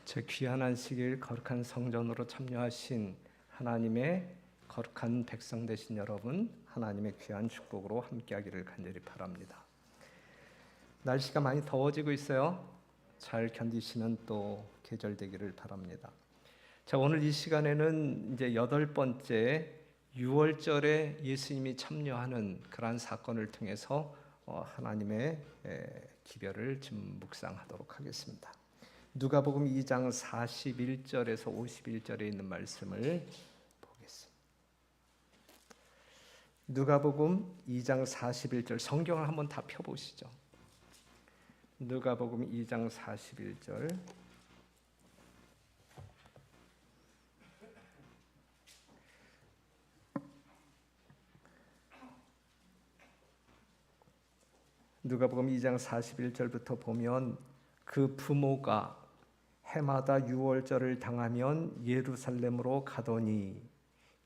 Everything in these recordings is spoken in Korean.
제 귀한 안식일 거룩한 성전으로 참여하신 하나님의 거룩한 백성 되신 여러분, 하나님의 귀한 축복으로 함께하기를 간절히 바랍니다. 날씨가 많이 더워지고 있어요. 잘 견디시는 또 계절 되기를 바랍니다. 자, 오늘 이 시간에는 이제 8번째 유월절에 예수님이 참여하는 그러한 사건을 통해서 하나님의 기별을 좀 묵상하도록 하겠습니다. 누가복음 2장 41절에서 51절에 있는 말씀을 보겠습니다. 누가복음 2장 41절, 성경을 한번 다 펴보시죠. 누가복음 2장 41절. 누가복음 2장 41절부터 보면 그 부모가 해마다 유월절을 당하면 예루살렘으로 가더니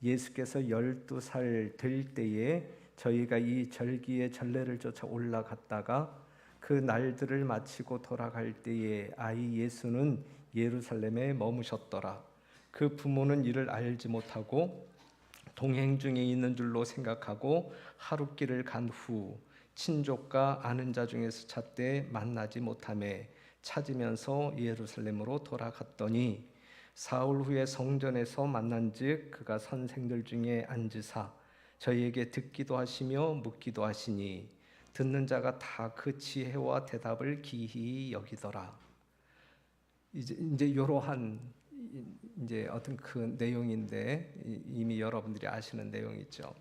예수께서 12살 될 때에 저희가 이 절기의 전례를 쫓아 올라갔다가 그 날들을 마치고 돌아갈 때에 아이 예수는 예루살렘에 머무셨더라. 그 부모는 이를 알지 못하고 동행 중에 있는 줄로 생각하고 하룻길을 간 후 친족과 아는 자 중에서 찾되 만나지 못하매 찾으면서 예루살렘으로 돌아갔더니 사흘 후에 성전에서 만난즉 그가 선생들 중에 앉으사 저희에게 듣기도 하시며 묻기도 하시니 듣는 자가 다 그 지혜와 대답을 기히 여기더라. 이제 이러한 이제 어떤 그 내용인데 이미 여러분들이 아시는 내용이죠.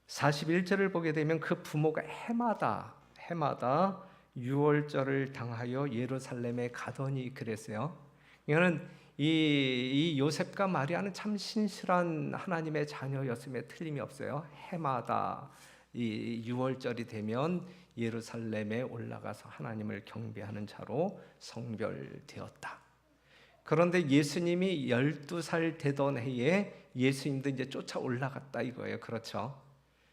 41절을 보게 되면 그 부모가 해마다 유월절을 당하여 예루살렘에 가더니 그랬어요. 이거는 이 요셉과 마리아는 참 신실한 하나님의 자녀였음에 틀림이 없어요. 해마다 이 유월절이 되면 예루살렘에 올라가서 하나님을 경배하는 자로 성별되었다. 그런데 예수님이 12살 되던 해에 예수님도 이제 쫓아 올라갔다 이거예요. 그렇죠?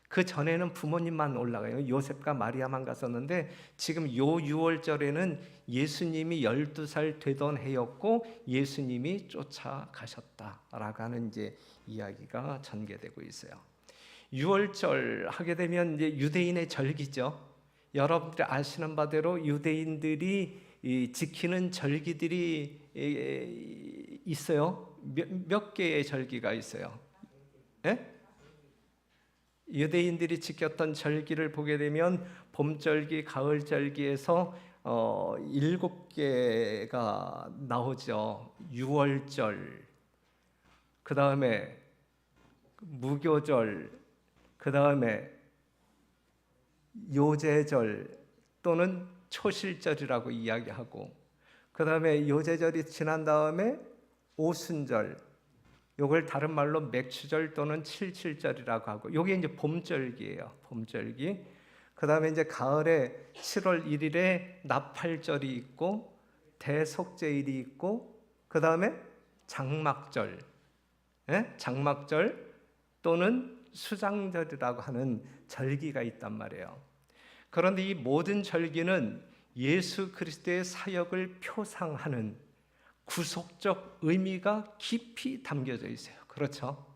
그 전에는 부모님만 올라가요. 요셉과 마리아만 갔었는데 지금 요 유월절에는 예수님이 12살 되던 해였고 예수님이 쫓아가셨다라고 하는 이제 이야기가 전개되고 있어요. 유월절 하게 되면 이제 유대인의 절기죠. 여러분들이 아시는 바대로 유대인들이 지키는 절기들이 있어요. 몇 개의 절기가 있어요. 네? 유대인들이 지켰던 절기를 보게 되면 봄절기, 가을절기에서 7개가 나오죠. 유월절, 그 다음에 무교절, 그 다음에 요제절 또는 초실절이라고 이야기하고, 그 다음에 요제절이 지난 다음에 오순절, 요걸 다른 말로 맥추절 또는 칠칠절이라고 하고, 요게 이제 봄절기예요. 봄절기. 그 다음에 이제 가을에 7월 1일에 나팔절이 있고 대속제일이 있고, 그 다음에 장막절, 장막절 또는 수장절이라고 하는 절기가 있단 말이에요. 그런데 이 모든 절기는 예수 그리스도의 사역을 표상하는 구속적 의미가 깊이 담겨져 있어요. 그렇죠?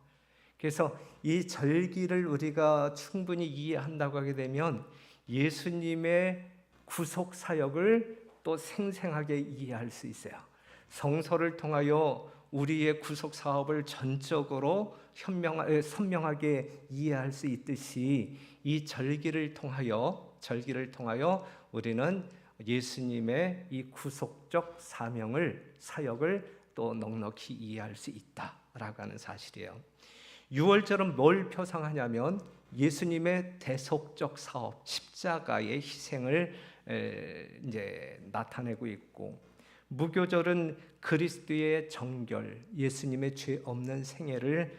그래서 이 절기를 우리가 충분히 이해한다고 하게 되면 예수님의 구속 사역을 또 생생하게 이해할 수 있어요. 성서를 통하여 우리의 구속 사업을 전적으로 선명하게 이해할 수 있듯이 이 절기를 통하여 우리는 예수님의 이 구속적 사역을 또 넉넉히 이해할 수 있다라고 하는 사실이에요. 유월절은 뭘 표상하냐면 예수님의 대속적 사업, 십자가의 희생을 이제 나타내고 있고, 무교절은 그리스도의 정결, 예수님의 죄 없는 생애를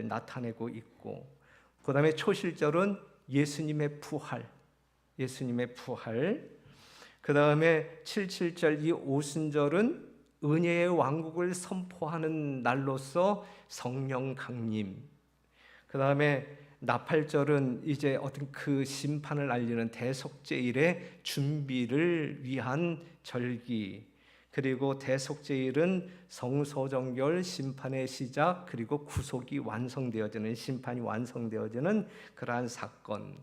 나타내고 있고, 그 다음에 초실절은 예수님의 부활, 그 다음에 77절 이 오순절은 은혜의 왕국을 선포하는 날로서 성령 강림, 그 다음에 나팔절은 이제 어떤 그 심판을 알리는 대속제일의 준비를 위한 절기, 그리고 대속죄일은 성소정결 심판의 시작, 그리고 구속이 완성되어지는, 심판이 완성되어지는 그러한 사건.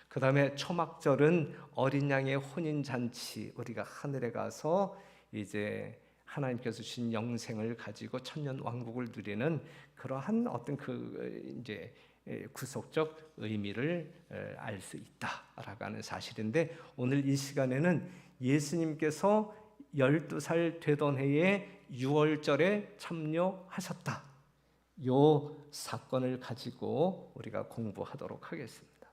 그 다음에 초막절은 어린 양의 혼인잔치, 우리가 하늘에 가서 이제 하나님께서 주신 영생을 가지고 천년 왕국을 누리는 그러한 어떤 그 이제 구속적 의미를 알 수 있다라고 하는 사실인데, 오늘 이 시간에는 예수님께서 12살 되던 해에 유월절에 참여하셨다, 요 사건을 가지고 우리가 공부하도록 하겠습니다.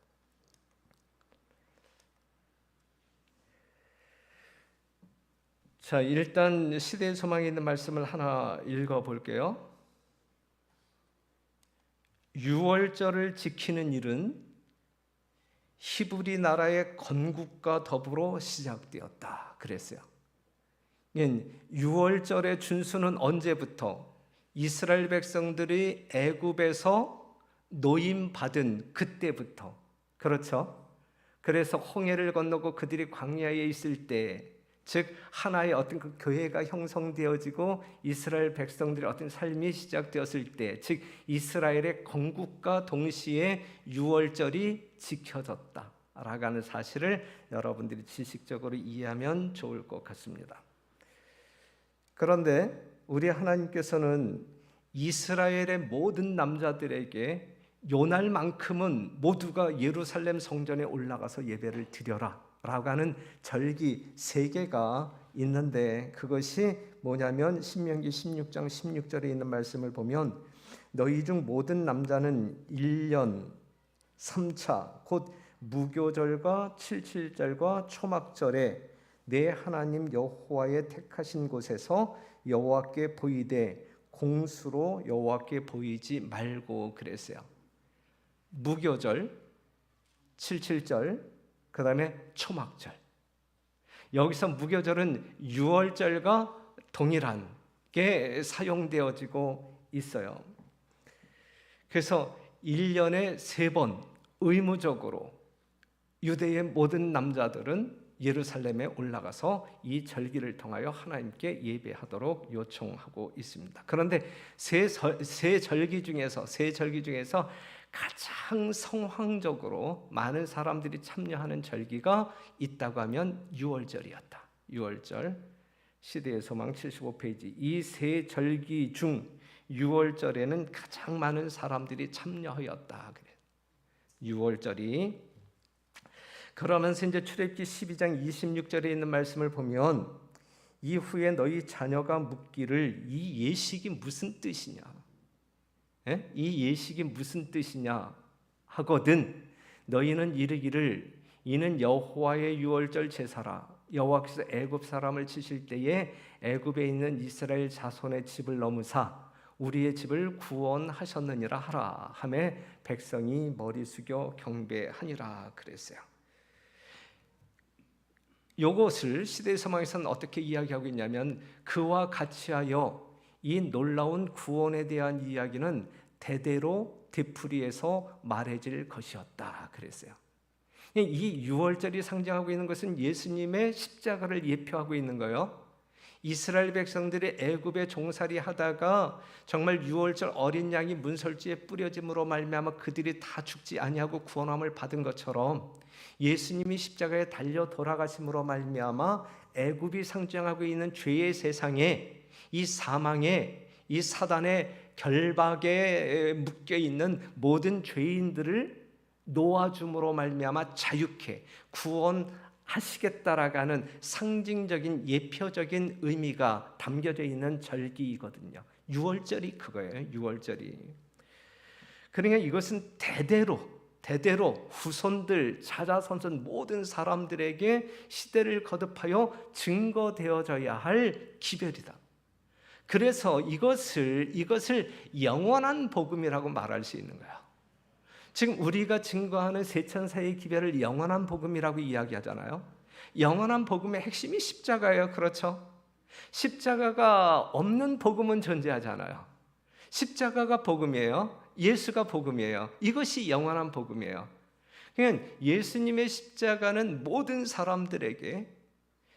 자, 일단 시대의 소망에 있는 말씀을 하나 읽어볼게요. 유월절을 지키는 일은 히브리 나라의 건국과 더불어 시작되었다 그랬어요. 유월절의 준수는 언제부터? 이스라엘 백성들이 애굽에서 노임받은 그때부터. 그렇죠? 그래서 홍해를 건너고 그들이 광야에 있을 때, 즉 하나의 어떤 그 교회가 형성되어지고 이스라엘 백성들의 어떤 삶이 시작되었을 때, 즉 이스라엘의 건국과 동시에 유월절이 지켜졌다라고 하는 사실을 여러분들이 지식적으로 이해하면 좋을 것 같습니다. 그런데 우리 하나님께서는 이스라엘의 모든 남자들에게 요날만큼은 모두가 예루살렘 성전에 올라가서 예배를 드려라 라고 하는 절기 3개가 있는데, 그것이 뭐냐면 신명기 16장 16절에 있는 말씀을 보면, 너희 중 모든 남자는 1년 3차 곧 무교절과 칠칠절과 초막절에 내 하나님 여호와의 택하신 곳에서 여호와께 보이되 공수로 여호와께 보이지 말고 그랬어요. 무교절, 칠칠절, 그 다음에 초막절. 여기서 무교절은 유월절과 동일하게 사용되어지고 있어요. 그래서 1년에 3번 의무적으로 유대의 모든 남자들은 예루살렘에 올라가서 이 절기를 통하여 하나님께 예배하도록 요청하고 있습니다. 그런데 세 절기 중에서 가장 성황적으로 많은 사람들이 참여하는 절기가 있다고 하면 유월절이었다. 유월절, 시대의 소망 75페이지. 이 3절기 중 유월절에는 가장 많은 사람들이 참여하였다. 그래. 유월절이. 그러면서 이제 출애굽기 12장 26절에 있는 말씀을 보면, 이후에 너희 자녀가 묻기를 이 예식이 무슨 뜻이냐? 이 예식이 무슨 뜻이냐 하거든 너희는 이르기를 이는 여호와의 유월절 제사라. 여호와께서 애굽 사람을 치실 때에 애굽에 있는 이스라엘 자손의 집을 넘으사 우리의 집을 구원하셨느니라 하라 하매 백성이 머리 숙여 경배하니라 그랬어요. 이것을 시대의 소망에서는 어떻게 이야기하고 있냐면, 그와 같이 하여 이 놀라운 구원에 대한 이야기는 대대로 되풀이해서 말해질 것이었다 그랬어요. 이 유월절이 상징하고 있는 것은 예수님의 십자가를 예표하고 있는 거예요. 이스라엘 백성들이 애굽에 종살이 하다가 정말 유월절 어린 양이 문설주에 뿌려짐으로 말미암아 그들이 다 죽지 아니하고 구원함을 받은 것처럼, 예수님이 십자가에 달려 돌아가심으로 말미암아 애굽이 상징하고 있는 죄의 세상에, 이 사망에, 이 사단의 결박에 묶여 있는 모든 죄인들을 놓아줌으로 말미암아 자유케 구원하시겠다라고 하는 상징적인 예표적인 의미가 담겨져 있는 절기이거든요. 유월절이 그거예요. 유월절이. 그러니까 이것은 대대로 후손들, 자자손손 모든 사람들에게 시대를 거듭하여 증거되어져야 할 기별이다. 그래서 이것을 영원한 복음이라고 말할 수 있는 거야. 지금 우리가 증거하는 세천사의 기별을 영원한 복음이라고 이야기하잖아요. 영원한 복음의 핵심이 십자가예요. 그렇죠? 십자가가 없는 복음은 존재하잖아요. 십자가가 복음이에요. 예수가 복음이에요. 이것이 영원한 복음이에요. 그러니까 예수님의 십자가는 모든 사람들에게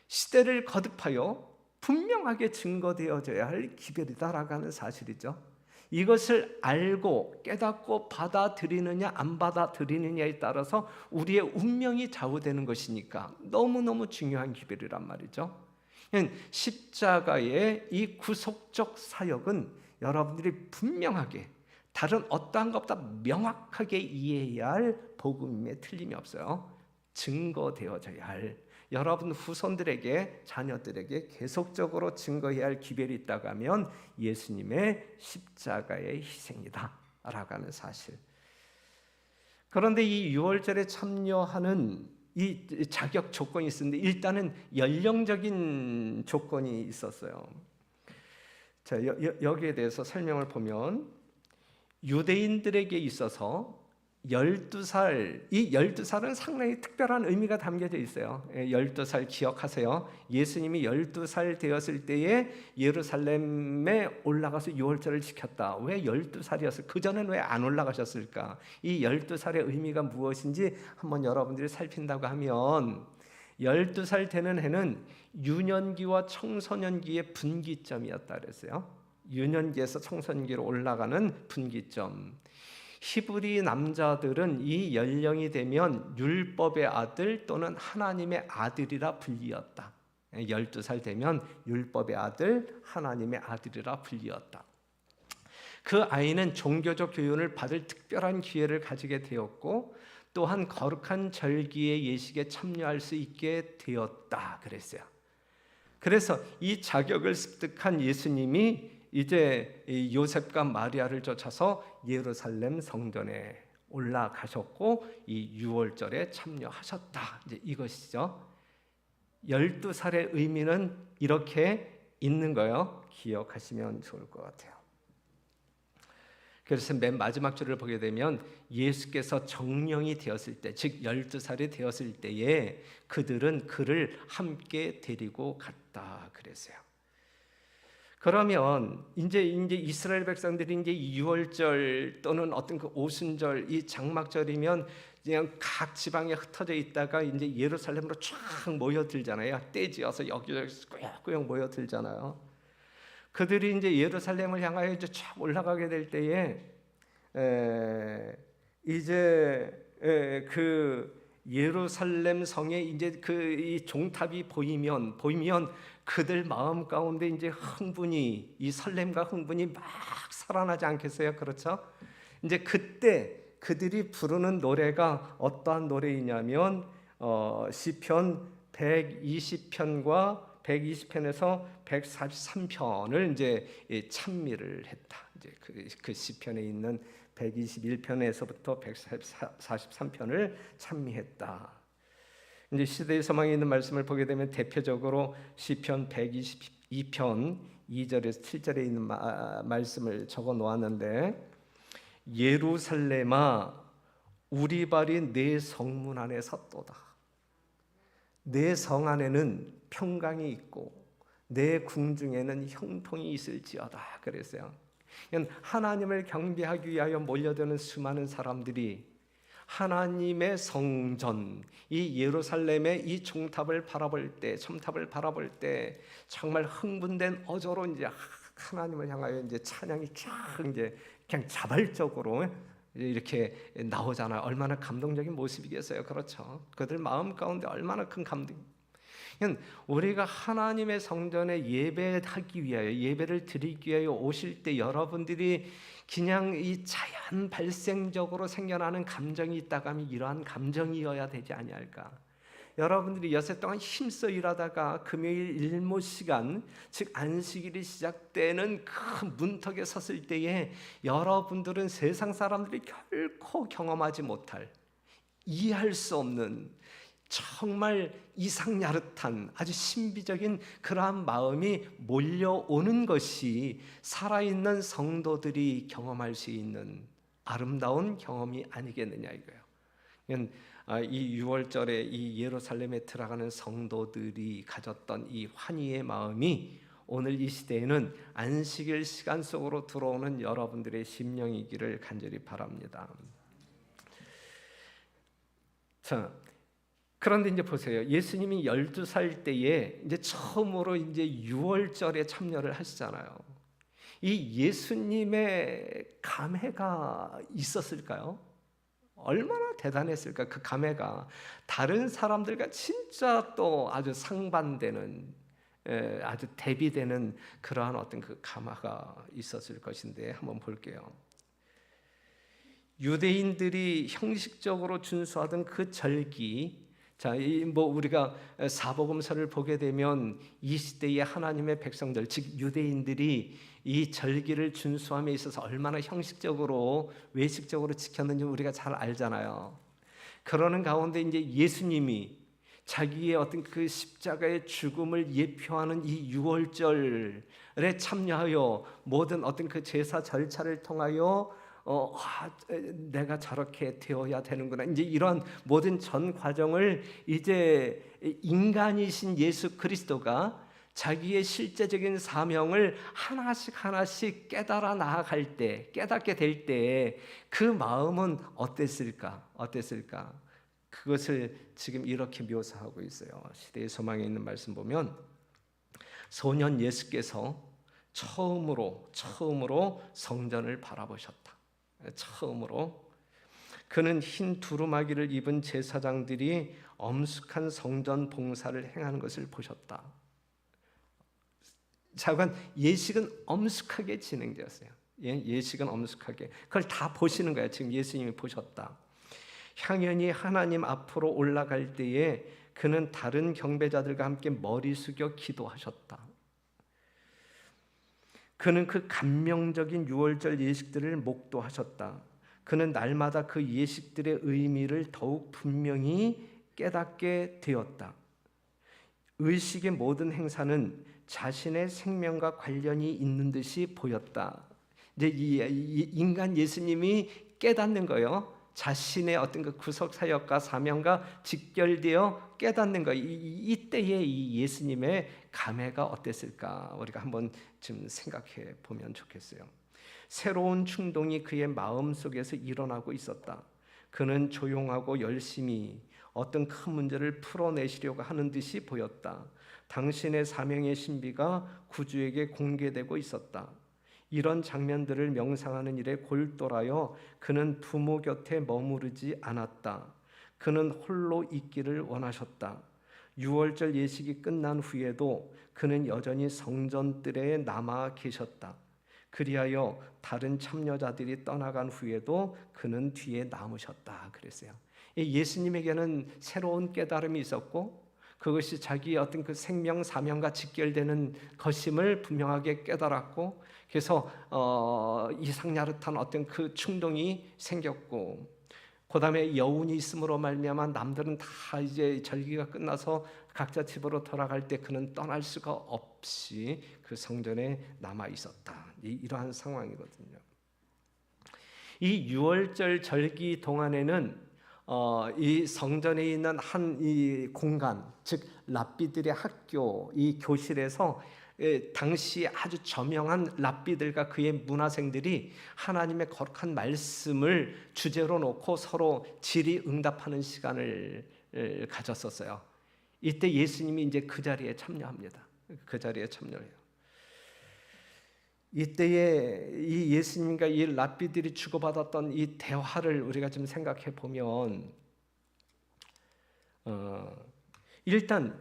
시대를 거듭하여 분명하게 증거되어져야 할 기별이다라고 하는 사실이죠. 이것을 알고 깨닫고 받아들이느냐 안 받아들이느냐에 따라서 우리의 운명이 좌우되는 것이니까 너무너무 중요한 기별이란 말이죠. 십자가의 이 구속적 사역은 여러분들이 분명하게 다른 어떠한 것보다 명확하게 이해해야 할 복음임에 틀림이 없어요. 증거되어져야 할, 여러분 후손들에게, 자녀들에게 계속적으로 증거해야 할 기별이 있다고 하면 예수님의 십자가의 희생이다 라고 하는 사실. 그런데 이 유월절에 참여하는 이 자격 조건이 있었는데, 일단은 연령적인 조건이 있었어요. 자, 여기에 대해서 설명을 보면, 유대인들에게 있어서 12살, 이 12살은 상당히 특별한 의미가 담겨져 있어요. 12살 기억하세요. 예수님이 12살 되었을 때에 예루살렘에 올라가서 유월절을 지켰다. 왜 12살이었을까? 그전에는 왜 안 올라가셨을까? 이 12살의 의미가 무엇인지 한번 여러분들이 살핀다고 하면, 12살 되는 해는 유년기와 청소년기의 분기점이었다 그랬어요. 유년기에서 청소년기로 올라가는 분기점. 히브리 남자들은 이 연령이 되면 율법의 아들 또는 하나님의 아들이라 불리었다. 12살 되면 율법의 아들, 하나님의 아들이라 불리었다. 그 아이는 종교적 교훈을 받을 특별한 기회를 가지게 되었고, 또한 거룩한 절기의 예식에 참여할 수 있게 되었다 그랬어요. 그래서 이 자격을 습득한 예수님이 이제 요셉과 마리아를 쫓아서 예루살렘 성전에 올라가셨고, 이 유월절에 참여하셨다. 이제 이것이죠. 12살의 의미는 이렇게 있는 거예요. 기억하시면 좋을 것 같아요. 그래서 맨 마지막 줄을 보게 되면 예수께서 정령이 되었을 때, 즉 12살이 되었을 때에 그들은 그를 함께 데리고 갔다 그랬어요. 그러면 이제 이스라엘 백성들이 이제 유월절 또는 어떤 그 오순절, 이 장막절이면 그냥 각 지방에 흩어져 있다가 이제 예루살렘으로 쫙 모여들잖아요. 떼지어서 여기저기 꾸역꾸역 모여들잖아요. 그들이 이제 예루살렘을 향하여 이제 쫙 올라가게 될 때에 그 예루살렘 성에 이제 그 이 종탑이 보이면 그들 마음 가운데 이제 흥분이, 이 설렘과 흥분이 막 살아나지 않겠어요? 그렇죠? 이제 그때 그들이 부르는 노래가 어떠한 노래이냐면 시편 120편과 120편에서 143편을 이제 찬미를 했다. 이제 그 시편에 있는 121편에서부터 143편을 찬미했다. 이제 시대의 서망에 있는 말씀을 보게 되면 대표적으로 시편 122편 2절에서 7절에 있는 말씀을 적어 놓았는데, 예루살렘아 우리 발이 내 성문 안에 섰도다. 내 성 안에는 평강이 있고 내 궁중에는 형통이 있을지어다 그랬어요. 하나님을 경배하기 위하여 몰려드는 수많은 사람들이 하나님의 성전, 이 예루살렘의 이 종탑을 바라볼 때, 첨탑을 바라볼 때 정말 흥분된 어조로 이제 하나님을 향하여 이제 찬양이 쫙 이제 그냥 자발적으로 이렇게 나오잖아요. 얼마나 감동적인 모습이겠어요. 그렇죠? 그들 마음 가운데 얼마나 큰 감동. 우리가 하나님의 성전에 예배하기 위하여, 예배를 드리기 위하여 오실 때 여러분들이 그냥 이 자연 발생적으로 생겨나는 감정이 있다고 하면 이러한 감정이어야 되지 아니할까? 여러분들이 여세 동안 힘써 일하다가 금요일 일모 시간, 즉 안식일이 시작되는 그 문턱에 섰을 때에 여러분들은 세상 사람들이 결코 경험하지 못할, 이해할 수 없는 정말 이상야릇한 아주 신비적인 그러한 마음이 몰려오는 것이 살아있는 성도들이 경험할 수 있는 아름다운 경험이 아니겠느냐 이거예요. 이 6월절에 이 예루살렘에 들어가는 성도들이 가졌던 이 환희의 마음이 오늘 이 시대에는 안식일 시간 속으로 들어오는 여러분들의 심령이기를 간절히 바랍니다. 자, 그런데 이제 보세요. 예수님이 12살 때에 이제 처음으로 이제 유월절에 참여를 하시잖아요. 이 예수님의 감회가 있었을까요? 얼마나 대단했을까? 그 감회가 다른 사람들과 진짜 또 아주 상반되는, 아주 대비되는 그러한 어떤 그 감화가 있었을 것인데 한번 볼게요. 유대인들이 형식적으로 준수하던 그 절기, 자, 뭐 우리가 사복음서를 보게 되면 이 시대의 하나님의 백성들, 즉 유대인들이 이 절기를 준수함에 있어서 얼마나 형식적으로 외식적으로 지켰는지 우리가 잘 알잖아요. 그러는 가운데 이제 예수님이 자기의 어떤 그 십자가의 죽음을 예표하는 이 유월절에 참여하여 모든 어떤 그 제사 절차를 통하여 내가 저렇게 되어야 되는구나. 이제 이런 모든 전 과정을 이제 인간이신 예수 그리스도가 자기의 실제적인 사명을 하나씩 깨달아 나아갈 때, 깨닫게 될 때 그 마음은 어땠을까? 그것을 지금 이렇게 묘사하고 있어요. 시대의 소망에 있는 말씀 보면 소년 예수께서 처음으로 성전을 바라보셨다. 처음으로 그는 흰 두루마기를 입은 제사장들이 엄숙한 성전 봉사를 행하는 것을 보셨다. 자관 예식은 엄숙하게 진행되었어요. 예식은 엄숙하게 그걸 다 보시는 거예요. 지금 예수님이 보셨다. 향연이 하나님 앞으로 올라갈 때에 그는 다른 경배자들과 함께 머리 숙여 기도하셨다. 그는 그 감명적인 유월절 예식들을 목도하셨다. 그는 날마다 그 예식들의 의미를 더욱 분명히 깨닫게 되었다. 의식의 모든 행사는 자신의 생명과 관련이 있는 듯이 보였다. 이제 이 인간 예수님이 깨닫는 거예요. 자신의 어떤 그 구속 사역과 사명과 직결되어 깨닫는 거. 이때의 이 예수님의 감회가 어땠을까? 우리가 한번 좀 생각해 보면 좋겠어요. 새로운 충동이 그의 마음 속에서 일어나고 있었다. 그는 조용하고 열심히 어떤 큰 문제를 풀어내시려고 하는 듯이 보였다. 당신의 사명의 신비가 구주에게 공개되고 있었다. 이런 장면들을 명상하는 일에 골똘하여 그는 부모 곁에 머무르지 않았다. 그는 홀로 있기를 원하셨다. 유월절 예식이 끝난 후에도 그는 여전히 성전뜰에 남아 계셨다. 그리하여 다른 참여자들이 떠나간 후에도 그는 뒤에 남으셨다. 그랬어요. 예수님에게는 새로운 깨달음이 있었고 그것이 자기의 어떤 그 생명 사명과 직결되는 것임을 분명하게 깨달았고 그래서 이상야릇한 어떤 그 충동이 생겼고 그다음에 여운이 있음으로 말미암아 남들은 다 이제 절기가 끝나서 각자 집으로 돌아갈 때 그는 떠날 수가 없이 그 성전에 남아 있었다. 이러한 상황이거든요. 이 유월절 절기 동안에는 이 성전에 있는 한 이 공간, 즉 랍비들의 학교, 이 교실에서 당시 아주 저명한 랍비들과 그의 문화생들이 하나님의 거룩한 말씀을 주제로 놓고 서로 질의응답하는 시간을 가졌었어요. 이때 예수님이 이제 그 자리에 참여합니다. 그 자리에 참여해요. 이때에 이 예수님과 이 랍비들이 주고받았던 이 대화를 우리가 좀 생각해 보면 일단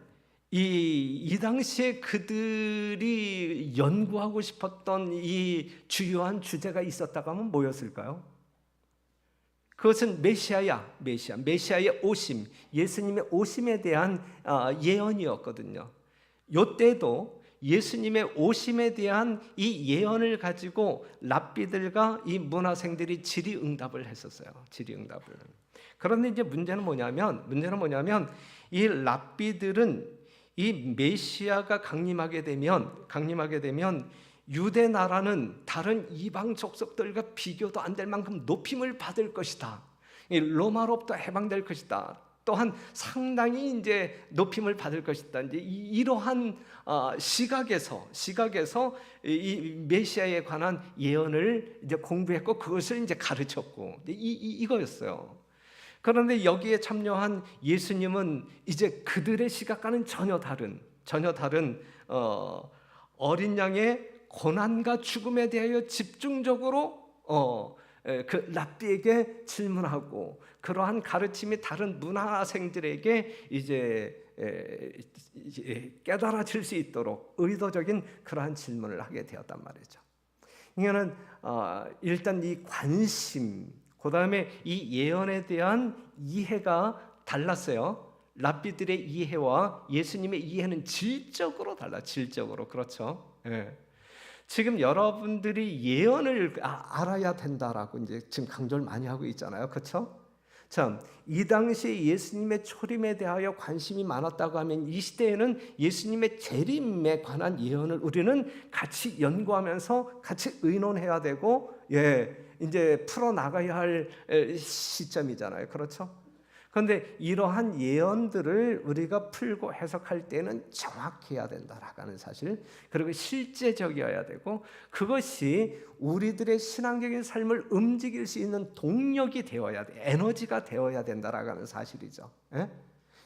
이 당시에 그들이 연구하고 싶었던 이 주요한 주제가 있었다고 하면 뭐였을까요? 그것은 메시아의 오심, 예수님의 오심에 대한 예언이었거든요. 이때도 예수님의 오심에 대한 이 예언을 가지고 랍비들과 이 문화생들이 질의응답을 했었어요. 질의응답을. 그런데 이제 문제는 뭐냐면 이 랍비들은 이 메시아가 강림하게 되면 유대 나라는 다른 이방 족속들과 비교도 안 될 만큼 높임을 받을 것이다. 이 로마로부터 해방될 것이다. 또한 상당히 이제 높임을 받을 것이다. 이제 이러한 시각에서 이 메시아에 관한 예언을 이제 공부했고 그것을 이제 가르쳤고 이거였어요. 그런데 여기에 참여한 예수님은 이제 그들의 시각과는 전혀 다른 어린 양의 고난과 죽음에 대하여 집중적으로 그 랍비에게 질문하고, 그러한 가르침이 다른 문화생들에게 이제 깨달아질 수 있도록 의도적인 그러한 질문을 하게 되었단 말이죠. 이거는 일단 이 관심, 그 다음에 이 예언에 대한 이해가 달랐어요. 랍비들의 이해와 예수님의 이해는 질적으로 달라. 질적으로. 그렇죠. 예. 지금 여러분들이 예언을 알아야 된다라고 이제 지금 강조를 많이 하고 있잖아요. 그렇죠? 참, 이 당시에 예수님의 초림에 대하여 관심이 많았다고 하면 이 시대에는 예수님의 재림에 관한 예언을 우리는 같이 연구하면서 같이 의논해야 되고, 이제 풀어 나가야 할 시점이잖아요. 그렇죠? 그런데 이러한 예언들을 우리가 풀고 해석할 때는 정확해야 된다라는 사실, 그리고 실제적이어야 되고, 그것이 우리들의 신앙적인 삶을 움직일 수 있는 동력이 되어야 돼, 에너지가 되어야 된다라는 사실이죠.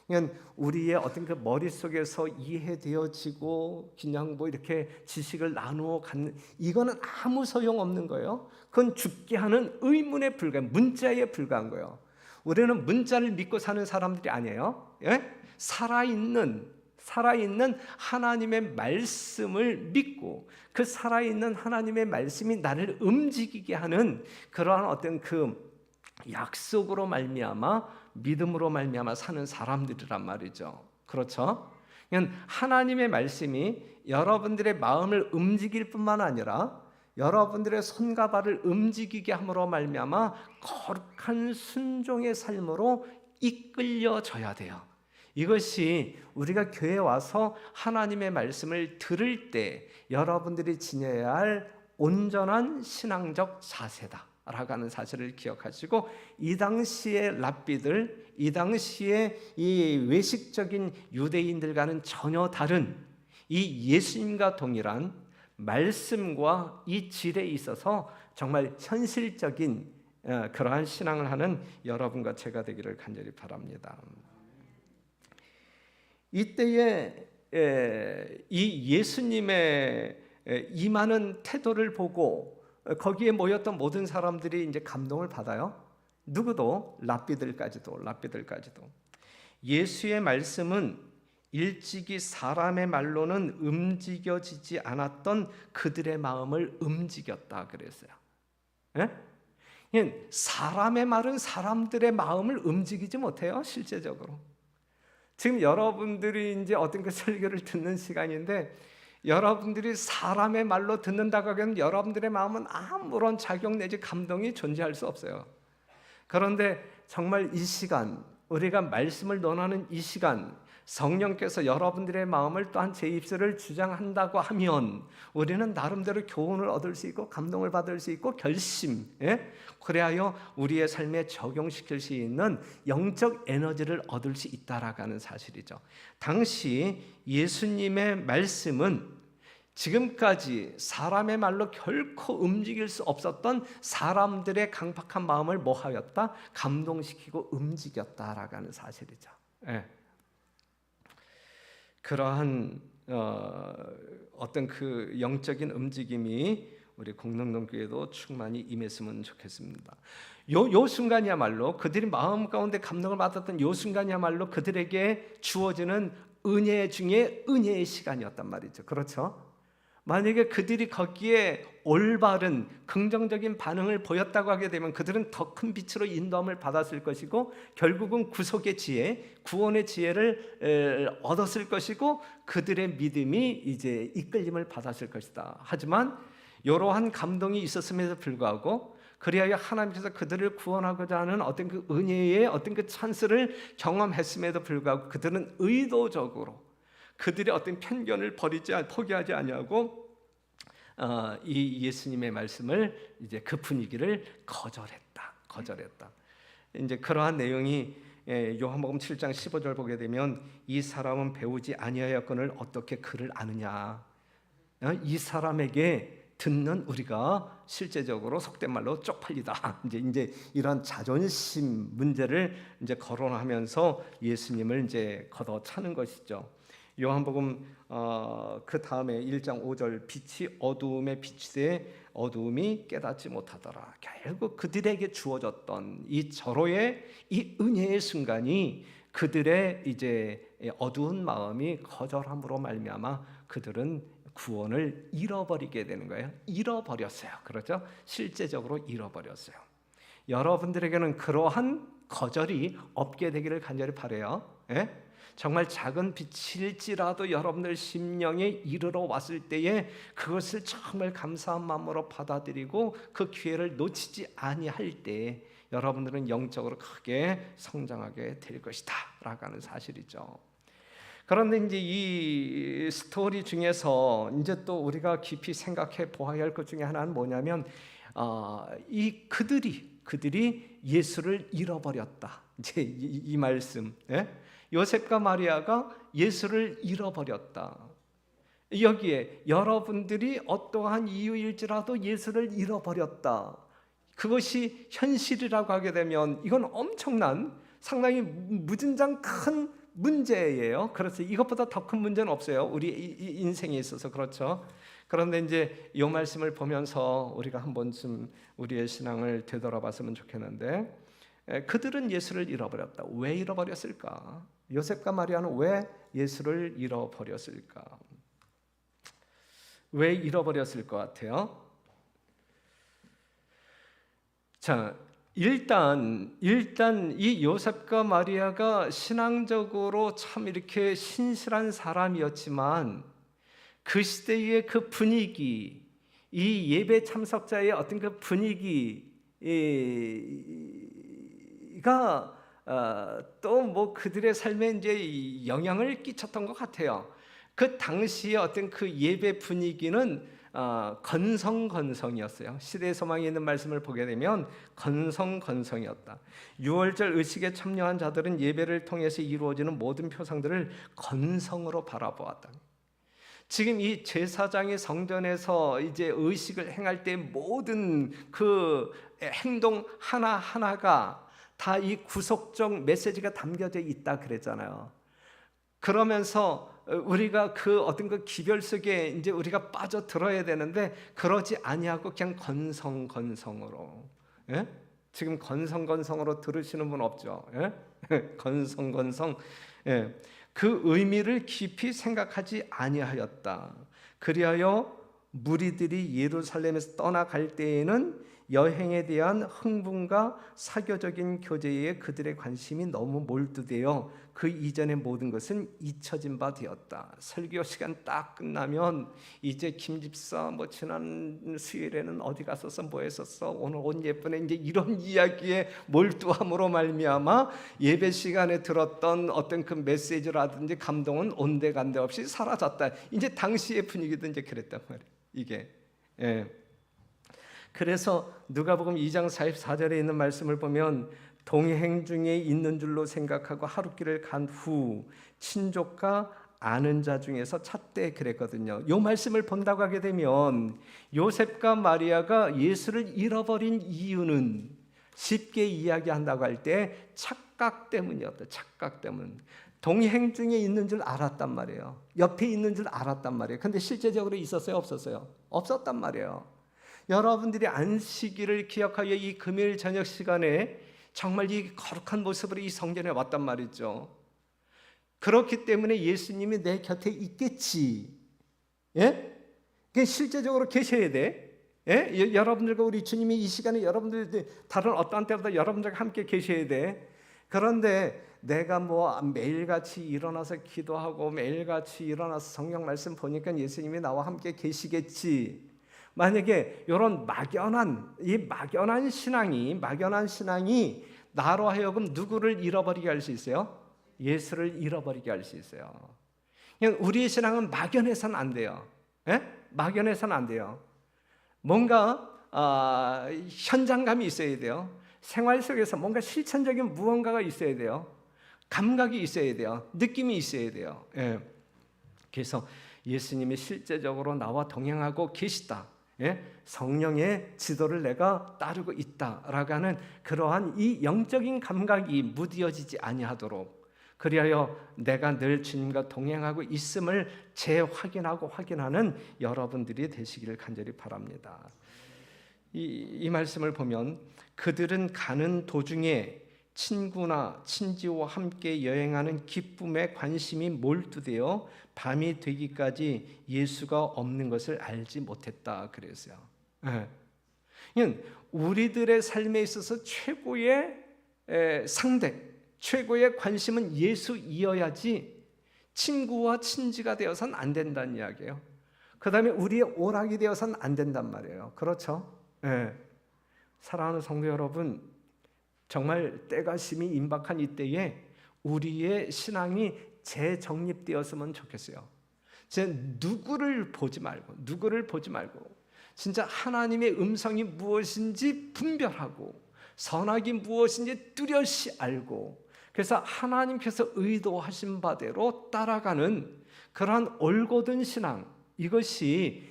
그러니까 우리의 어떤 그 머릿속에서 이해되어지고 그냥 뭐 이렇게 지식을 나누어 갖는, 이거는 아무 소용 없는 거예요. 그건 죽게 하는 의문에 불과한, 문자에 불과한 거예요. 우리는 문자를 믿고 사는 사람들이 아니에요. 살아있는 하나님의 말씀을 믿고, 그 살아있는 하나님의 말씀이 나를 움직이게 하는 그러한 어떤 그 약속으로 말미암아, 믿음으로 말미암아 사는 사람들이란 말이죠. 그렇죠? 하나님의 말씀이 여러분들의 마음을 움직일 뿐만 아니라 여러분들의 손과 발을 움직이게 함으로 말미암아 거룩한 순종의 삶으로 이끌려져야 돼요. 이것이 우리가 교회에 와서 하나님의 말씀을 들을 때 여러분들이 지녀야 할 온전한 신앙적 자세다라고 하는 사실을 기억하시고, 이 당시의 랍비들, 이 당시의 이 외식적인 유대인들과는 전혀 다른 이 예수님과 동일한 말씀과 이 질에 있어서 정말 현실적인 그러한 신앙을 하는 여러분과 제가 되기를 간절히 바랍니다. 이때에 이 예수님의 임하는 태도를 보고 거기에 모였던 모든 사람들이 이제 감동을 받아요. 누구도, 랍비들까지도. 예수의 말씀은 일찍이 사람의 말로는 움직여지지 않았던 그들의 마음을 움직였다 그랬어요. 사람의 말은 사람들의 마음을 움직이지 못해요, 실제적으로. 지금 여러분들이 이제 어떤 그 설교를 듣는 시간인데, 여러분들이 사람의 말로 듣는다고 하면 여러분들의 마음은 아무런 작용 내지 감동이 존재할 수 없어요. 그런데 정말 이 시간, 우리가 말씀을 논하는 이 시간, 성령께서 여러분들의 마음을 또한 제 입술을 주장한다고 하면 우리는 나름대로 교훈을 얻을 수 있고 감동을 받을 수 있고 결심, 그래야 우리의 삶에 적용시킬 수 있는 영적 에너지를 얻을 수 있다라는 사실이죠. 당시 예수님의 말씀은 지금까지 사람의 말로 결코 움직일 수 없었던 사람들의 강팍한 마음을 뭐하였다? 감동시키고 움직였다라는 사실이죠. 그러한 어떤 그 영적인 움직임이 우리 공릉동교회도 충만히 임했으면 좋겠습니다. 요 순간이야말로 그들이 마음 가운데 감동을 받았던 요 순간이야말로 그들에게 주어지는 은혜 중에 은혜의 시간이었단 말이죠. 그렇죠? 만약에 그들이 거기에 올바른 긍정적인 반응을 보였다고 하게 되면 그들은 더 큰 빛으로 인도함을 받았을 것이고, 결국은 구속의 지혜, 구원의 지혜를 얻었을 것이고, 그들의 믿음이 이제 이끌림을 받았을 것이다. 하지만 이러한 감동이 있었음에도 불구하고, 그리하여 하나님께서 그들을 구원하고자 하는 어떤 그 은혜의 어떤 그 찬스를 경험했음에도 불구하고 그들은 의도적으로 그들의 어떤 편견을 포기하지 아니하고 이 예수님의 말씀을 이제 그 분위기를 거절했다. 이제 그러한 내용이 요한복음 7장 15절 보게 되면, 이 사람은 배우지 아니하였거늘 어떻게 그를 아느냐. 이 사람에게 듣는 우리가 실제적으로 속된 말로 쪽팔리다. 이제 이런 자존심 문제를 이제 거론하면서 예수님을 이제 걷어차는 것이죠. 요한복음 그 다음에 1장 5절 빛이 어두움에 비치되 어두움이 깨닫지 못하더라. 결국 그들에게 주어졌던 이 절호의 이 은혜의 순간이 그들의 이제 어두운 마음이 거절함으로 말미암아 그들은 구원을 잃어버리게 되는 거예요. 잃어버렸어요. 그렇죠? 실제적으로 잃어버렸어요. 여러분들에게는 그러한 거절이 없게 되기를 간절히 바라요. 예? 정말 작은 빛일지라도 여러분들 심령에 이르러 왔을 때에 그것을 정말 감사한 마음으로 받아들이고 그 기회를 놓치지 아니할 때 여러분들은 영적으로 크게 성장하게 될 것이다 라고 하는 사실이죠. 그런데 이제 이 스토리 중에서 이제 또 우리가 깊이 생각해 보아야 할 것 중에 하나는 뭐냐면 이 그들이 예수를 잃어버렸다. 이제 이 말씀, 예? 요셉과 마리아가 예수를 잃어버렸다. 여기에 여러분들이 어떠한 이유일지라도 예수를 잃어버렸다. 그것이 현실이라고 하게 되면 이건 엄청난 상당히 무진장 큰 문제예요. 그래서 이것보다 더 큰 문제는 없어요. 우리 인생에 있어서. 그렇죠. 그런데 이제 이 말씀을 보면서 우리가 한 번쯤 우리의 신앙을 되돌아봤으면 좋겠는데, 그들은 예수를 잃어버렸다. 왜 잃어버렸을까? 요셉과 마리아는 왜 예수를 잃어버렸을까? 왜 잃어버렸을 것 같아요? 자, 일단 이 요셉과 마리아가 신앙적으로 참 이렇게 신실한 사람이었지만 그 시대의 그 분위기, 이 예배 참석자의 어떤 그 분위기가 또 뭐 그들의 삶에 이제 영향을 끼쳤던 것 같아요. 그 당시의 어떤 그 예배 분위기는 건성건성이었어요. 시대의 소망이 있는 말씀을 보게 되면 건성건성이었다. 유월절 의식에 참여한 자들은 예배를 통해서 이루어지는 모든 표상들을 건성으로 바라보았다. 지금 이 제사장이 성전에서 이제 의식을 행할 때 모든 그 행동 하나하나가 다 이 구속적 메시지가 담겨져 있다 그랬잖아요. 그러면서 우리가 그 어떤 그 기별 속에 이제 우리가 빠져들어야 되는데 그러지 아니하고 그냥 건성건성으로, 예? 지금 건성건성으로 들으시는 분 없죠? 예? 건성건성, 예. 그 의미를 깊이 생각하지 아니하였다. 그리하여 무리들이 예루살렘에서 떠나갈 때에는 여행에 대한 흥분과 사교적인 교제에 그들의 관심이 너무 몰두되어 그 이전의 모든 것은 잊혀진 바 되었다. 설교 시간 딱 끝나면 이제 김 집사 뭐 지난 수요일에는 어디 갔었어, 뭐 했었어, 오늘 옷 예쁘네, 이제 이런 이야기에 몰두함으로 말미암아 예배 시간에 들었던 어떤 그 메시지라든지 감동은 온데간데 없이 사라졌다. 이제 당시의 분위기도 이제 그랬단 말이에요. 이게, 예. 그래서 누가복음 2장 44절에 있는 말씀을 보면 동행 중에 있는 줄로 생각하고 하루길을 간 후 친족과 아는 자 중에서 찾되 그랬거든요. 이 말씀을 본다고 하게 되면 요셉과 마리아가 예수를 잃어버린 이유는 쉽게 이야기한다고 할 때 착각 때문이었다. 착각 때문. 동행 중에 있는 줄 알았단 말이에요. 옆에 있는 줄 알았단 말이에요. 근데 실제적으로 있었어요? 없었어요? 없었단 말이에요. 여러분들이 안식일을 기억하여 이 금요일 저녁 시간에 정말 이 거룩한 모습으로 이 성전에 왔단 말이죠. 그렇기 때문에 예수님이 내 곁에 있겠지. 예? 그게 실제적으로 계셔야 돼. 예? 여러분들과 우리 주님이 이 시간에 여러분들 다른 어떠한 때보다 여러분들과 함께 계셔야 돼. 그런데 내가 뭐 매일같이 일어나서 기도하고 매일같이 일어나서 성경 말씀 보니까 예수님이 나와 함께 계시겠지. 만약에 이런 막연한 신앙이 나로 하여금 누구를 잃어버리게 할 수 있어요? 예수를 잃어버리게 할 수 있어요. 그냥 우리의 신앙은 막연해서는 안 돼요. 예? 막연해서는 안 돼요. 뭔가 현장감이 있어야 돼요. 생활 속에서 뭔가 실천적인 무언가가 있어야 돼요. 감각이 있어야 돼요. 느낌이 있어야 돼요. 예. 그래서 예수님이 실제적으로 나와 동행하고 계시다. 성령의 지도를 내가 따르고 있다라고 하는 그러한 이 영적인 감각이 무디어지지 아니하도록, 그리하여 내가 늘 주님과 동행하고 있음을 재확인하고 확인하는 여러분들이 되시기를 간절히 바랍니다. 이 말씀을 보면 그들은 가는 도중에 친구나 친지와 함께 여행하는 기쁨에 관심이 몰두되어 밤이 되기까지 예수가 없는 것을 알지 못했다 그랬어요. 우리들의 삶에 있어서 최고의 상대, 최고의 관심은 예수이어야지 친구와 친지가 되어서는 안 된다는 이야기예요. 그 다음에 우리의 오락이 되어서는 안 된단 말이에요. 그렇죠? 사랑하는 성도 여러분, 정말 때가 심히 임박한 이때에 우리의 신앙이 재정립되었으면 좋겠어요. 누구를 보지 말고 진짜 하나님의 음성이 무엇인지 분별하고 선악이 무엇인지 뚜렷이 알고, 그래서 하나님께서 의도하신 바대로 따라가는 그러한 올곧은 신앙, 이것이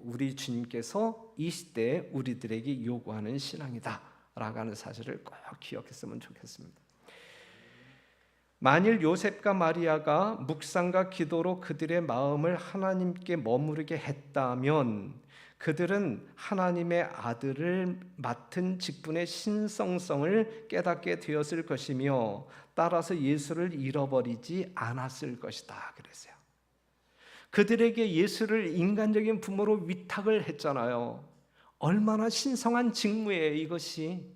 우리 주님께서 이 시대에 우리들에게 요구하는 신앙이다 라고 하는 사실을 꼭 기억했으면 좋겠습니다. 만일 요셉과 마리아가 묵상과 기도로 그들의 마음을 하나님께 머무르게 했다면 그들은 하나님의 아들을 맡은 직분의 신성성을 깨닫게 되었을 것이며 따라서 예수를 잃어버리지 않았을 것이다 그랬어요. 그들에게 예수를 인간적인 부모로 위탁을 했잖아요. 얼마나 신성한 직무예요 이것이.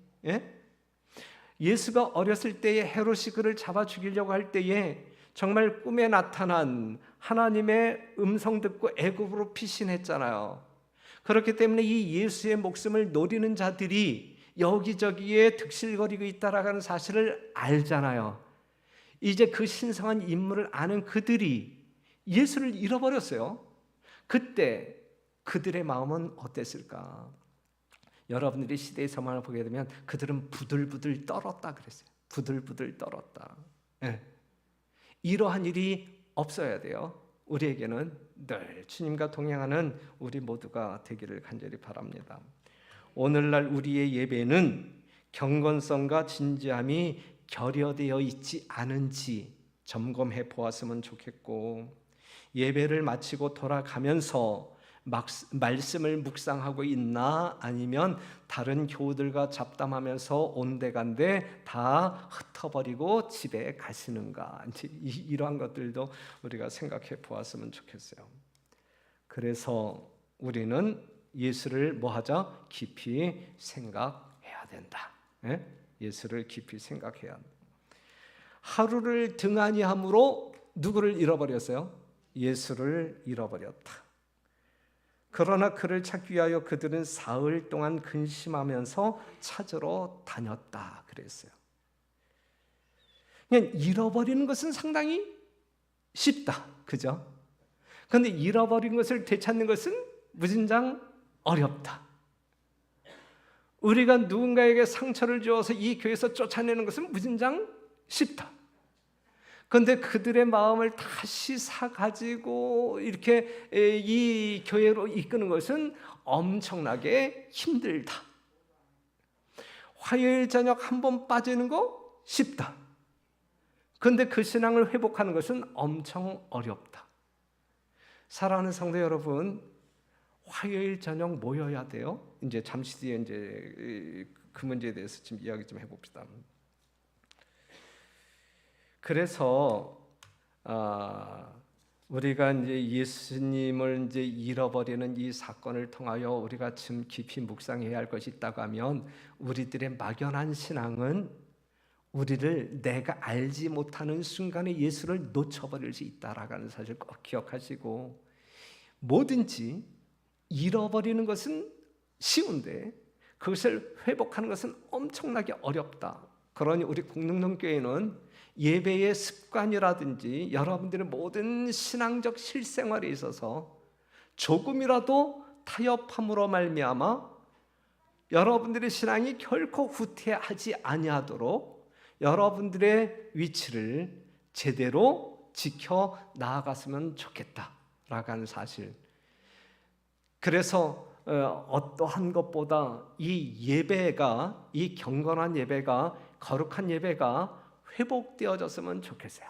예수가 어렸을 때에 헤롯이 그를 잡아 죽이려고 할 때에 정말 꿈에 나타난 하나님의 음성 듣고 애굽으로 피신했잖아요. 그렇기 때문에 이 예수의 목숨을 노리는 자들이 여기저기에 득실거리고 있다라는 사실을 알잖아요. 이제 그 신성한 인물을 아는 그들이 예수를 잃어버렸어요. 그때 그들의 마음은 어땠을까? 여러분들이 시대의 서만을 보게 되면 그들은 부들부들 떨었다 그랬어요. 부들부들 떨었다. 이러한 일이 없어야 돼요. 우리에게는 늘 주님과 동행하는 우리 모두가 되기를 간절히 바랍니다. 오늘날 우리의 예배는 경건성과 진지함이 결여되어 있지 않은지 점검해 보았으면 좋겠고, 예배를 마치고 돌아가면서 말씀을 묵상하고 있나, 아니면 다른 교우들과 잡담하면서 온데간데 다 흩어버리고 집에 가시는가, 이러한 것들도 우리가 생각해 보았으면 좋겠어요. 그래서 우리는 예수를 뭐하자? 깊이 생각해야 된다. 예수를 깊이 생각해야 한다. 하루를 등한히 함으로 누구를 잃어버렸어요? 예수를 잃어버렸다. 그러나 그를 찾기 위하여 그들은 사흘 동안 근심하면서 찾으러 다녔다 그랬어요. 그냥 잃어버리는 것은 상당히 쉽다, 그죠? 그런데 잃어버린 것을 되찾는 것은 무진장 어렵다. 우리가 누군가에게 상처를 주어서 이 교회에서 쫓아내는 것은 무진장 쉽다. 그런데 그들의 마음을 다시 사가지고 이렇게 이 교회로 이끄는 것은 엄청나게 힘들다. 화요일 저녁 한 번 빠지는 거 쉽다. 그런데 그 신앙을 회복하는 것은 엄청 어렵다. 사랑하는 성도 여러분, 화요일 저녁 모여야 돼요. 이제 잠시 뒤에 이제 그 문제에 대해서 지금 이야기 좀 해봅시다. 그래서 우리가 이제 예수님을 이제 잃어버리는 이 사건을 통하여 우리가 좀 깊이 묵상해야 할 것이 있다고 하면, 우리들의 막연한 신앙은 우리를 내가 알지 못하는 순간에 예수를 놓쳐버릴 수 있다라는 사실을 꼭 기억하시고, 뭐든지 잃어버리는 것은 쉬운데 그것을 회복하는 것은 엄청나게 어렵다. 그러니 우리 공동교회는 예배의 습관이라든지 여러분들의 모든 신앙적 실생활에 있어서 조금이라도 타협함으로 말미암아 여러분들의 신앙이 결코 후퇴하지 아니하도록 여러분들의 위치를 제대로 지켜 나아갔으면 좋겠다라고 하는 사실. 그래서 어떠한 것보다 이 예배가, 이 경건한 예배가, 거룩한 예배가 회복되어졌으면 좋겠어요.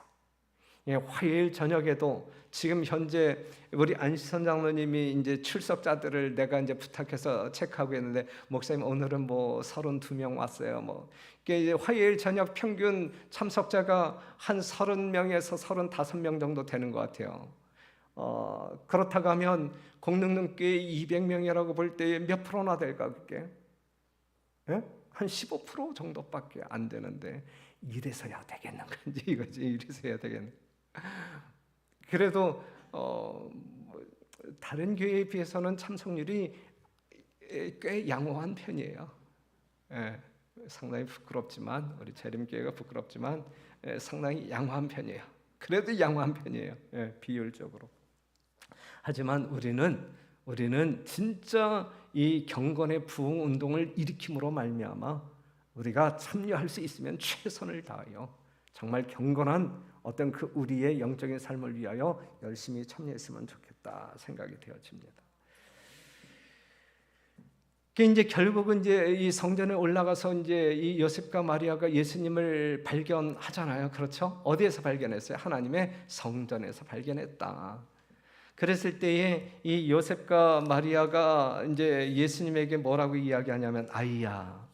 예, 화요일 저녁에도 지금 현재 우리 안시선 장로님이 이제 출석자들을 내가 이제 부탁해서 체크하고 있는데, 목사님 오늘은 뭐 32명 왔어요. 뭐 이게 화요일 저녁 평균 참석자가 한 30명에서 35명 정도 되는 것 같아요. 그렇다고 하면 공릉릉교회 200명이라고 볼 때 몇 프로나 될까 그게? 예? 한 15% 정도밖에 안 되는데 이래서야 되겠는 건지 이거지, 이래서야 되겠는. 그래도 다른 교회에 비해서는 참석률이 꽤 양호한 편이에요. 예, 상당히 부끄럽지만, 우리 재림교회가 부끄럽지만 상당히 양호한 편이에요. 그래도 양호한 편이에요. 예, 비율적으로. 하지만 우리는 진짜 이 경건의 부흥 운동을 일으킴으로 말미암아 우리가 참여할 수 있으면 최선을 다하여 정말 경건한 어떤 그 우리의 영적인 삶을 위하여 열심히 참여했으면 좋겠다 생각이 되어집니다. 이제 결국은 이제 이 성전에 올라가서 이제 이 요셉과 마리아가 예수님을 발견하잖아요. 그렇죠? 어디에서 발견했어요? 하나님의 성전에서 발견했다. 그랬을 때에 이 요셉과 마리아가 이제 예수님에게 뭐라고 이야기하냐면, 아이야,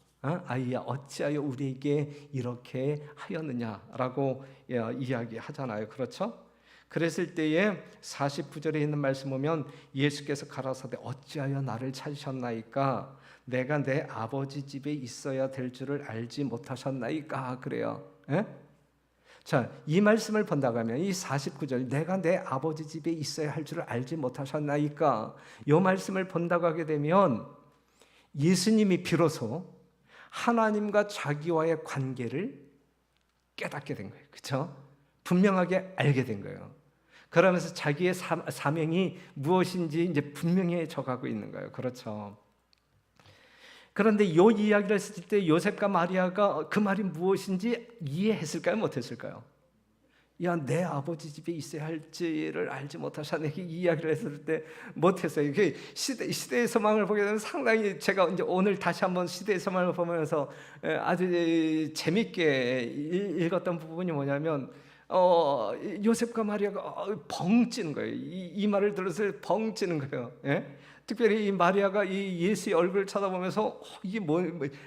어찌하여 우리에게 이렇게 하였느냐라고 이야기하잖아요. 그렇죠? 그랬을 때에 49절에 있는 말씀 보면 예수께서 가라사대 어찌하여 나를 찾으셨나이까? 내가 내 아버지 집에 있어야 될 줄을 알지 못하셨나이까? 그래요. 예? 자, 이 말씀을 본다고 하면 이 49절, 내가 내 아버지 집에 있어야 할 줄을 알지 못하셨나이까? 이 말씀을 본다고 하게 되면 예수님이 비로소 하나님과 자기와의 관계를 깨닫게 된 거예요. 그렇죠? 분명하게 알게 된 거예요. 그러면서 자기의 사명이 무엇인지 이제 분명해져 가고 있는 거예요. 그렇죠? 그런데 이 이야기를 했을 때 요셉과 마리아가 그 말이 무엇인지 이해했을까요? 못했을까요? 야, 내 아버지 집에 있어야 할지를 알지 못하셨네, 이 이야기를 했을 때 못했어요. 이게 시대의 소망을 보게 되면 상당히, 제가 이제 오늘 다시 한번 시대의 소망을 보면서 아주 재밌게 읽었던 부분이 뭐냐면, 요셉과 마리아가 벙찌는 거예요. 이 말을 들어서 벙찌는 거예요. 예? 특별히 이 마리아가 이 예수의 얼굴을 쳐다보면서 이게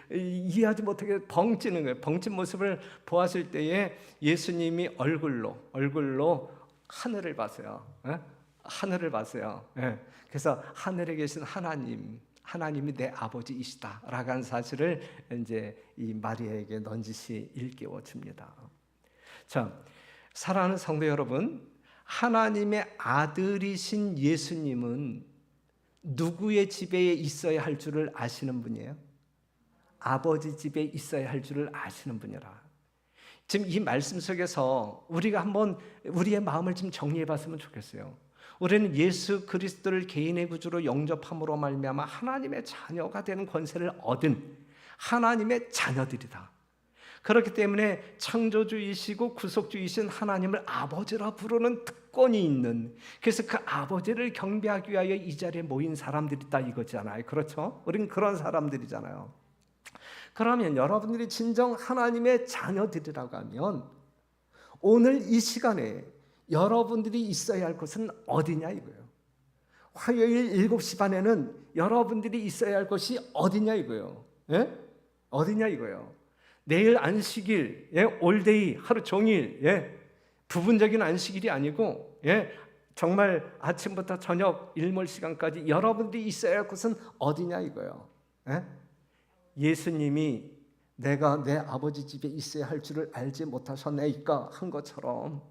이해하지 못하게 벙찌는 거예요. 벙찐 모습을 보았을 때에 예수님이 얼굴로 하늘을 봤어요. 예? 하늘을 봤어요. 예? 그래서 하늘에 계신 하나님이 내 아버지이시다라고 하는 사실을 이제 이 마리아에게 넌지시 일깨워 줍니다. 자, 사랑하는 성도 여러분, 하나님의 아들이신 예수님은 누구의 집에 있어야 할 줄을 아시는 분이에요? 아버지 집에 있어야 할 줄을 아시는 분이라. 지금 이 말씀 속에서 우리가 한번 우리의 마음을 좀 정리해 봤으면 좋겠어요. 우리는 예수 그리스도를 개인의 구주로 영접함으로 말미암아 하나님의 자녀가 되는 권세를 얻은 하나님의 자녀들이다. 그렇기 때문에 창조주이시고 구속주이신 하나님을 아버지라 부르는 특권이 있는, 그래서 그 아버지를 경배하기 위하여 이 자리에 모인 사람들이다 이거잖아요. 그렇죠? 우리는 그런 사람들이잖아요. 그러면 여러분들이 진정 하나님의 자녀들이라고 하면 오늘 이 시간에 여러분들이 있어야 할 곳은 어디냐 이거예요. 화요일 7시 반에는 여러분들이 있어야 할 곳이 어디냐 이거예요. 예? 어디냐 이거예요. 내일 안식일, 올데이, 하루 종일, 부분적인 안식일이 아니고, 정말 아침부터 저녁 일몰 시간까지 여러분들이 있어야 할 곳은 어디냐 이거예요. 예수님이 내가 내 아버지 집에 있어야 할 줄을 알지 못하셨나이까 한 것처럼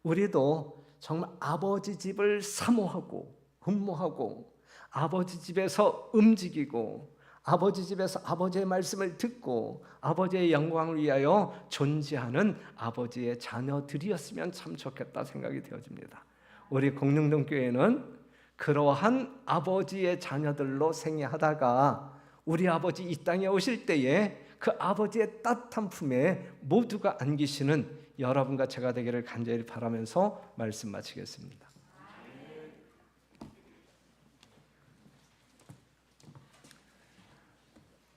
우리도 정말 아버지 집을 사모하고 흠모하고 아버지 집에서 움직이고 아버지 집에서 아버지의 말씀을 듣고 아버지의 영광을 위하여 존재하는 아버지의 자녀들이었으면 참 좋겠다 생각이 되어집니다. 우리 공릉동교회는 그러한 아버지의 자녀들로 생애하다가 우리 아버지 이 땅에 오실 때에 그 아버지의 따뜻한 품에 모두가 안기시는 여러분과 제가 되기를 간절히 바라면서 말씀 마치겠습니다.